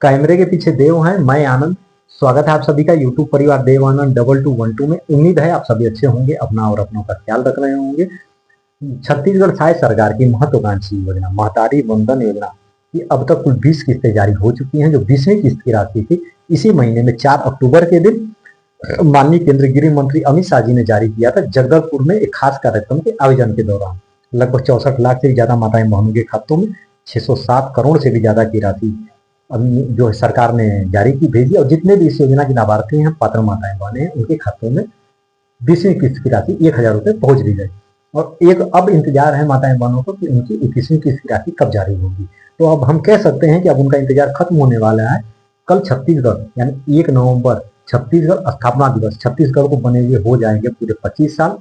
कैमरे के पीछे देव हैं, मैं आनंद। स्वागत है आप सभी का यूट्यूब परिवार देव आनंद 2212 में। उम्मीद है आप सभी अच्छे होंगे, अपना और अपनों का ख्याल रख रहे होंगे। छत्तीसगढ़ राज्य सरकार की महत्वाकांक्षी योजना महतारी वंदन योजना की अब तक कुल 20 किस्तें जारी हो चुकी हैं। जो 20वीं किस्त की राशि थी इसी महीने में 4 अक्टूबर के दिन माननीय केंद्रीय गृह मंत्री अमित शाह जी ने जारी किया था जगदलपुर में एक खास कार्यक्रम के आयोजन के दौरान। लगभग 64 लाख से भी ज्यादा माताएं बहनों के खातों में 607 करोड़ से भी ज्यादा की राशि जो सरकार ने जारी की भेजी। और जितने भी इस योजना के लाभार्थी हैं, पात्र माताएं बहने हैं, उनके खातों में 20वीं किस्त की राशि 1000 रुपए पहुंच भी गई। और एक अब इंतजार है माताएं बहनों को कि उनकी 21वीं किस्त की राशि कब जारी होगी। तो अब हम कह सकते हैं कि अब उनका इंतजार खत्म होने वाला है। कल छत्तीसगढ़ यानी 1 नवंबर छत्तीसगढ़ स्थापना दिवस, छत्तीसगढ़ को बने हुए हो जाएंगे पूरे 25 साल।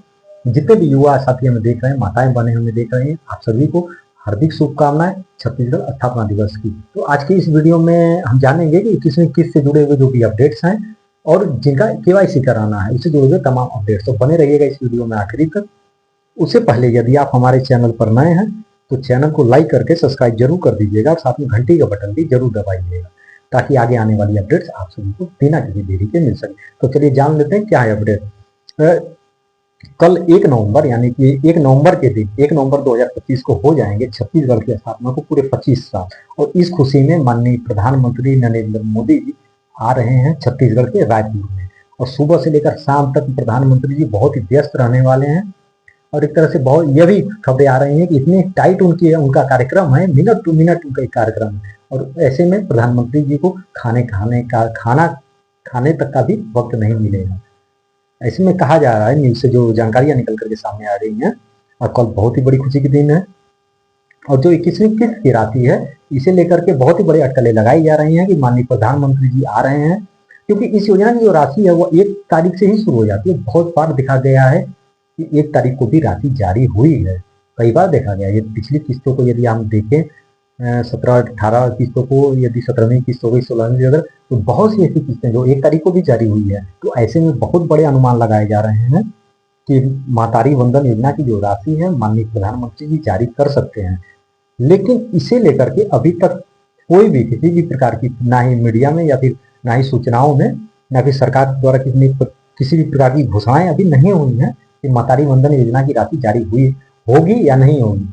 जितने भी युवा साथी हमें देख रहे हैं, माताएं बने हमें देख रहे हैं, आप सभी को हार्दिक शुभकामनाएं छत्तीसगढ़ स्थापना दिवस की। तो आज की इस वीडियो में हम जानेंगे कि 21वीं किस्त से जुड़े हुए जो भी अपडेट्स हैं और जिनका केवाईसी कराना है उससे जुड़े हुए तमाम अपडेट्स। तो बने रहिएगा इस वीडियो में आखिरी तक। उससे पहले यदि आप हमारे चैनल पर नए हैं तो चैनल को लाइक करके सब्सक्राइब जरूर कर दीजिएगा और साथ में घंटी का बटन भी जरूर दबाइएगा ताकि आगे आने वाली अपडेट्स आप सभी को बिना किसी देरी के मिल सके। तो चलिए जान लेते हैं क्या है अपडेट। कल 1 नवंबर यानी कि 1 नवंबर के दिन 1 नवंबर 2025 को हो जाएंगे छत्तीसगढ़ की स्थापना को पूरे 25 साल। और इस खुशी में माननीय प्रधानमंत्री नरेंद्र मोदी जी आ रहे हैं छत्तीसगढ़ के रायपुर में। और सुबह से लेकर शाम तक प्रधानमंत्री जी बहुत ही व्यस्त रहने वाले हैं। और एक तरह से बहुत यह भी खबरें आ रही हैं कि इतनी टाइट उनका कार्यक्रम है, मिनट टू मिनट उनका एक कार्यक्रम है। और ऐसे में प्रधानमंत्री जी को खाना खाने तक का भी वक्त नहीं मिलेगा। ऐसे में कहा जा रहा है, न्यूज से जो जानकारियां निकल करके सामने आ रही हैं, और कल बहुत ही बड़ी खुशी के दिन है। और जो 21वीं किस्त की राशि है इसे लेकर के बहुत ही बड़े अटकलें लगाई जा रही हैं कि माननीय प्रधानमंत्री जी आ रहे हैं। क्योंकि इस योजना की जो राशि है वो 1 तारीख से ही शुरू हो जाती है। बहुत बार देखा गया है कि 1 तारीख को भी राशि जारी हुई है, कई बार देखा गया। ये पिछली किस्तों को यदि हम देखें 17-18 किस्तों को, यदि 17वीं किस्त हो गई, 16वीं अगर, तो बहुत सी ऐसी किस्तें जो 1 तारीख को भी जारी हुई है। तो ऐसे में बहुत बड़े अनुमान लगाए जा रहे हैं कि मातारी वंदन योजना की जो राशि है माननीय प्रधानमंत्री जी जारी कर सकते हैं। लेकिन इसे लेकर के अभी तक कोई भी किसी भी प्रकार की, ना ही मीडिया में या फिर ना ही सूचनाओं में, ना फिर सरकार द्वारा किसी भी प्रकार की घोषणाएं अभी नहीं हुई है कि मातारी वंदन योजना की राशि जारी हुई होगी या नहीं होगी।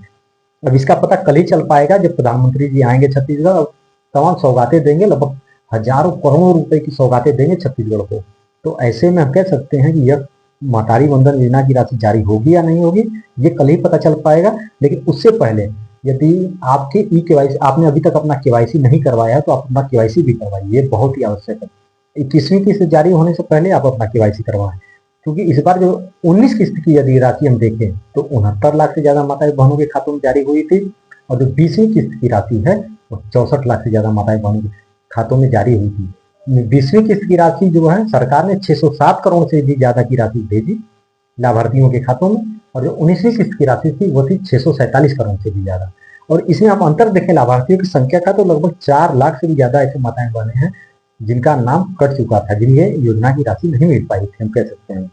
अब इसका पता कल ही चल पाएगा जब प्रधानमंत्री जी आएंगे छत्तीसगढ़ और तमाम सौगातें देंगे। लगभग हजारों करोड़ों रुपए की सौगातें देंगे छत्तीसगढ़ को। तो ऐसे में हम कह सकते हैं कि यह मातारी वंदन योजना की राशि जारी होगी या नहीं होगी ये कल ही पता चल पाएगा। लेकिन उससे पहले यदि आपके केवाईसी आपने अभी तक अपना केवाईसी नहीं करवाया है तो आप अपना केवाईसी भी करवाइए, बहुत ही आवश्यक है। 21वीं किस्त जारी होने से पहले आप अपना केवाईसी करवाएं। क्योंकि इस बार जो 19 किस्त की यदि राशि हम देखें तो 69 लाख से ज्यादा माताएं बहनों के खातों में जारी हुई थी। और जो 20वीं किस्त की राशि है वो 64 लाख से ज्यादा माताएं बहनों के खातों में जारी हुई थी। 20वीं किस्त की राशि जो है सरकार ने 607 करोड़ से भी ज्यादा की राशि भेजी लाभार्थियों के खातों में। और जो 19वीं किस्त की राशि थी वो थी 647 करोड़ से भी ज्यादा। और इसमें आप अंतर देखें लाभार्थियों की संख्या का तो लगभग 4 लाख से भी ज्यादा ऐसे माताएं बहने हैं जिनका नाम कट चुका था, जिन्हें योजना की राशि नहीं मिल पाई थी, हम कह सकते हैं।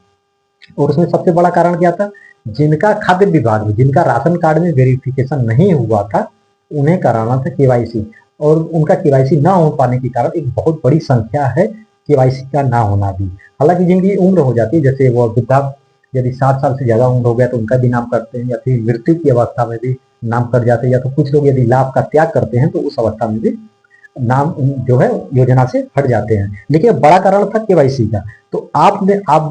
और उसमें सबसे बड़ा कारण क्या था, जिनका खाद्य विभाग में, जिनका राशन कार्ड में वेरिफिकेशन नहीं हुआ था उन्हें कराना था केवाईसी। और उनका केवाईसी ना हो पाने के कारण एक बहुत बड़ी संख्या है केवाईसी का ना होना भी। हालांकि जिनकी उम्र हो जाती है, जैसे वो वृद्धा, यदि 60 साल से ज्यादा उम्र हो गया तो उनका भी नाम करते हैं, या फिर मृत्यु की अवस्था में भी नाम कट जाते हैं, या तो कुछ लोग यदि लाभ का त्याग करते हैं तो उस अवस्था में भी नाम जो है योजना से हट जाते हैं। लेकिन बड़ा कारण था केवाईसी का। तो आप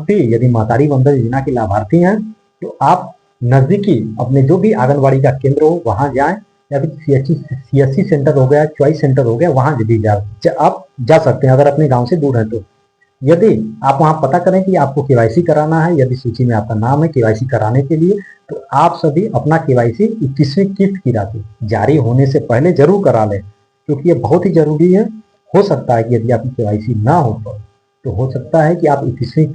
भी यदि मातारी वंदन योजना के लाभार्थी हैं तो आप नजदीकी अपने जो भी आंगनबाड़ी का केंद्र हो वहां जाएं, या फिर सीएससी सेंटर हो गया, चॉइस सेंटर हो गया, वहां भी आप जा सकते हैं अगर अपने गांव से दूर है तो। यदि आप वहां पता करें कि आपको केवाईसी कराना है, यदि सूची में आपका नाम है केवाईसी कराने के लिए, तो आप सभी अपना केवाईसी 21वीं किस्त की राशि जारी होने से पहले जरूर करा लें, क्योंकि ये बहुत ही जरूरी है। हो सकता है कि यदि आपकी केवाईसी ना हो तो हो सकता है कि आप 21वीं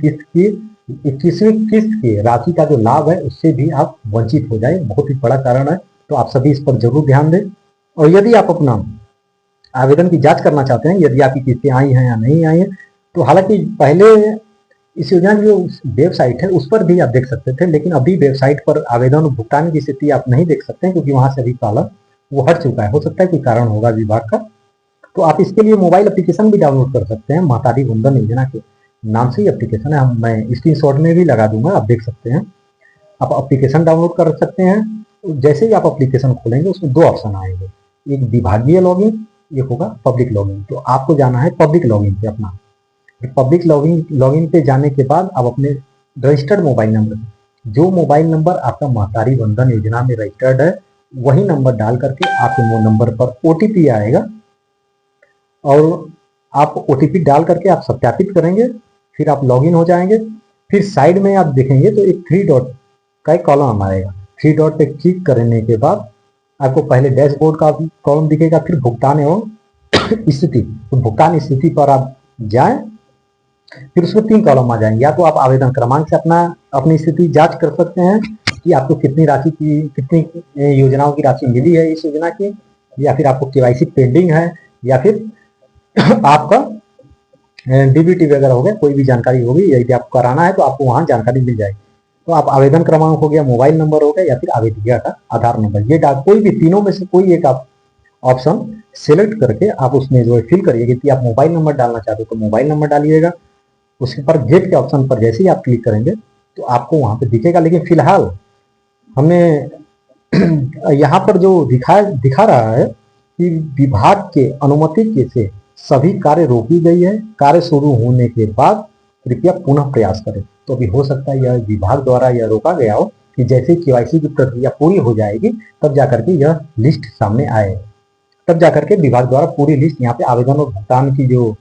किस्त की राशि का जो लाभ है उससे भी आप वंचित हो जाए। बहुत ही बड़ा कारण है, तो आप सभी इस पर जरूर ध्यान दें। और यदि आप अपना आवेदन की जांच करना चाहते हैं, यदि आपकी किस्तें आई हैं या नहीं आई हैं, तो हालांकि पहले इस योजना की जो वेबसाइट है उस पर भी आप देख सकते थे, लेकिन अभी वेबसाइट पर आवेदन भुगतान की स्थिति आप नहीं देख सकते हैं क्योंकि वहां से अभी कॉलम वो हट चुका है। हो सकता है कोई कारण होगा विभाग का। तो आप इसके लिए मोबाइल एप्लीकेशन भी डाउनलोड कर सकते हैं। महतारी वंदन योजना के नाम से ही एप्लीकेशन है, मैं स्क्रीनशॉट में भी लगा दूंगा, आप देख सकते हैं। आप एप्लीकेशन डाउनलोड कर सकते हैं। जैसे ही आप एप्लीकेशन खोलेंगे उसमें दो ऑप्शन आएंगे, एक विभागीय लॉगिन, एक होगा पब्लिक लॉगिन। तो आपको जाना है पब्लिक लॉगिन पे अपना। पब्लिक लॉगिन पे जाने के बाद आप अपने रजिस्टर्ड मोबाइल नंबर, जो मोबाइल नंबर आपका महतारी वंदन योजना में रजिस्टर्ड है, वही नंबर डाल करके आपके नंबर पर ओटीपी आएगा और आप ओटीपी डाल करके आप सत्यापित करेंगे, फिर आप लॉगिन हो जाएंगे। फिर साइड में आप देखेंगे तो एक 3 डॉट का एक कॉलम आएगा। 3 डॉट पे क्लिक करने के बाद आपको पहले डैशबोर्ड का कॉलम दिखेगा, फिर भुगतान एवं स्थिति। तो भुगतान स्थिति पर आप जाएं, फिर उसमें 3 कॉलम आ जाएंगे। या तो आप आवेदन क्रमांक से अपनी स्थिति जांच कर सकते हैं कि आपको कितनी राशि की, कितनी योजनाओं की राशि मिली है इस योजना की, या फिर आपको केवाईसी पेंडिंग है, या फिर आपका डीबीटी वगैरह हो गया, कोई भी जानकारी होगी, यदि आपको कराना है तो आपको वहां जानकारी मिल जाएगी। तो आप आवेदन क्रमांक हो गया, मोबाइल नंबर हो गया, या फिर आवेदक का आधार नंबर, ये कोई भी तीनों में से कोई एक आप ऑप्शन सिलेक्ट करके आप उसमें जो है फिल करिएगा कि आप मोबाइल नंबर डालना चाहते हो तो मोबाइल नंबर डालिएगा। उसके पर गेट के ऑप्शन पर जैसे ही आप क्लिक करेंगे तो आपको वहां पे दिखेगा। लेकिन फिलहाल हमें यहाँ पर जो दिखा रहा है कि विभाग के अनुमति के से सभी कार्य रोकी गई है, कार्य शुरू होने के बाद कृपया पुनः प्रयास करें। तो अभी हो सकता है यह विभाग द्वारा यह रोका गया हो कि जैसे केवाईसी की प्रक्रिया पूरी हो जाएगी तब जाकर के यह लिस्ट सामने आए, तब जाकर के विभाग द्वारा पूरी लिस्ट यहाँ पे आवेदन और भुगतान की जो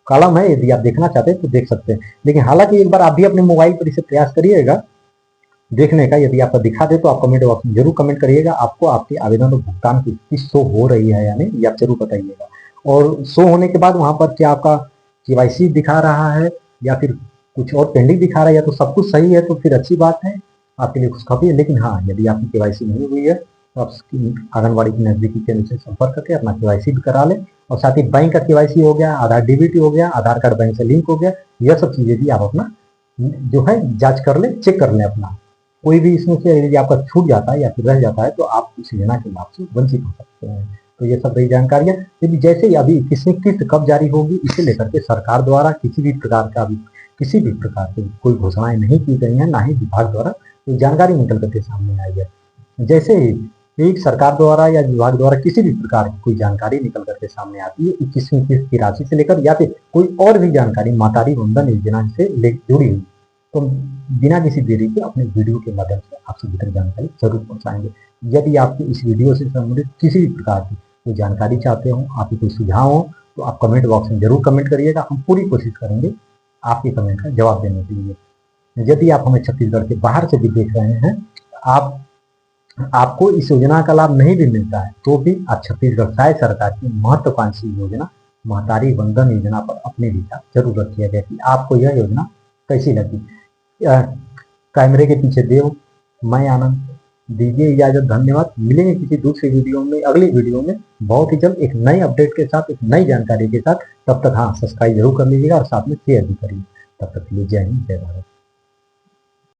कॉलम है, यदि आप देखना चाहते हैं तो देख सकते हैं। लेकिन हालांकि एक बार आप भी अपने मोबाइल पर इसे प्रयास करिएगा देखने का। यदि आपको दिखा दे तो आप कमेंट बॉक्स में जरूर कमेंट करिएगा, आपको आपके आवेदन और भुगतान की स्थिति शो हो रही है या नहीं, ये आप जरूर बताइएगा। और शो होने के बाद वहां पर क्या आपका केवाईसी दिखा रहा है या फिर कुछ और पेंडिंग दिखा रहा है, या तो सब कुछ सही है तो फिर अच्छी बात है, आपके लिए खुशखबरी है। लेकिन हाँ, यदि आपकी केवाईसी नहीं हुई है तो आप आंगनबाड़ी की नजदीकी केंद्र से संपर्क करके अपना केवाईसी भी करा लें। और साथ ही बैंक का केवाईसी हो गया, आधार डीबीटी हो गया, आधार कार्ड बैंक से लिंक हो गया, यह सब चीजें भी आप अपना जो है जांच कर ले, चेक कर लें अपना। कोई भी इसमें से यदि आपका छूट जाता है या फिर रह जाता है तो आप इस योजना के लाभ से वंचित हो सकते हैं। तो ये सब रही जानकारियां। यदि जैसे ही अभी किसमें किस्त कब जारी होगी इसे लेकर के सरकार द्वारा किसी भी प्रकार की कोई घोषणाएं नहीं की गई हैं, ना ही विभाग द्वारा कोई जानकारी निकल करके सामने आई है। जैसे ही एक सरकार द्वारा या विभाग द्वारा किसी भी प्रकार की कोई जानकारी निकल करके सामने आती है 21वीं किस्त की राशि से लेकर या फिर कोई और भी जानकारी महतारी वंदन योजना से जुड़ी हुई, तो बिना किसी देरी के अपने वीडियो के माध्यम से आप सभी तक जानकारी जरूर पहुंचाएंगे। यदि आपको इस वीडियो से संबंधित किसी भी प्रकार की कोई जानकारी चाहते हो, आपके कोई सुझाव हो, तो आप कमेंट बॉक्स में जरूर कमेंट करिएगा। हम पूरी कोशिश करेंगे आपके कमेंट का जवाब देने के लिए। यदि आप हमें छत्तीसगढ़ के बाहर से भी देख रहे हैं, आपको इस योजना का लाभ नहीं भी मिलता है तो भी आप छत्तीसगढ़ राज्य सरकार की महत्वाकांक्षी योजना महतारी वंदन योजना पर अपने विचार जरूर रखिएगा कि आपको यह योजना कैसी लगी। कैमरे के पीछे देव, मैं आनंद, दीजिए इजाजत, धन्यवाद। मिलेंगे किसी दूसरी वीडियो में, अगली वीडियो में बहुत ही जल्द एक नई अपडेट के साथ, एक नई जानकारी के साथ। तब तक हाँ, सब्सक्राइब जरूर कर लीजिएगा और साथ में शेयर भी करिए। तब तक के लिए जय हिंद, जय भारत।